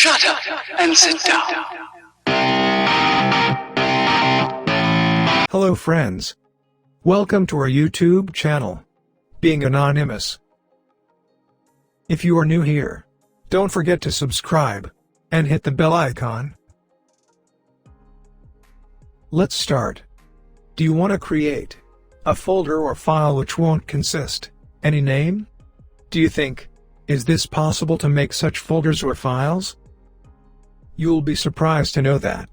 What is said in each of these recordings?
Shut up and sit down. Hello friends. Welcome to our YouTube channel, Being Anonymous. If you are new here, don't forget to subscribe and hit the bell icon. Let's start. Do you want to create a folder or file which won't consist any name? Do you think, is this possible to make such folders or files? You'll be surprised to know that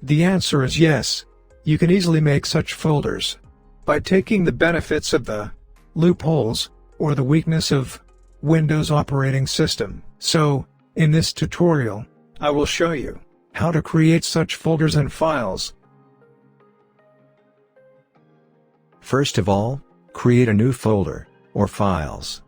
the answer is yes. You can easily make such folders by taking the benefits of the loopholes or the weakness of Windows operating system. So, in this tutorial, I will show you how to create such folders and files. First of all, create a new folder or files.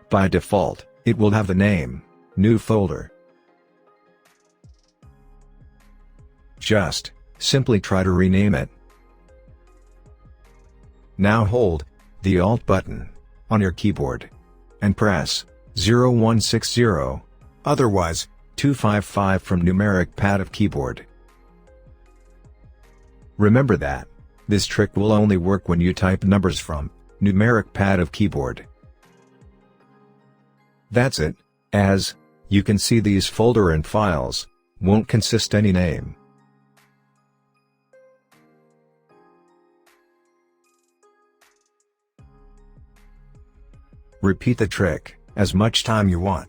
By default, it will have the name, New Folder. Just simply try to rename it. Now hold the Alt button on your keyboard and press 0160, otherwise 255 from NUMERIC PAD of keyboard. Remember that this trick will only work when you type numbers from NUMERIC PAD of keyboard. That's it. As you can see, these folder and files won't consist any name. Repeat the trick as much time you want.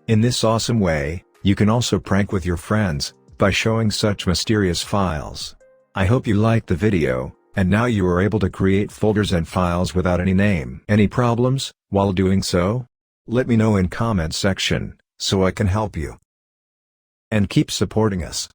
In this awesome way, you can also prank with your friends by showing such mysterious files. I hope you liked the video, and now you are able to create folders and files without any name. Any problems while doing so? Let me know in comment section, so I can help you. And keep supporting us.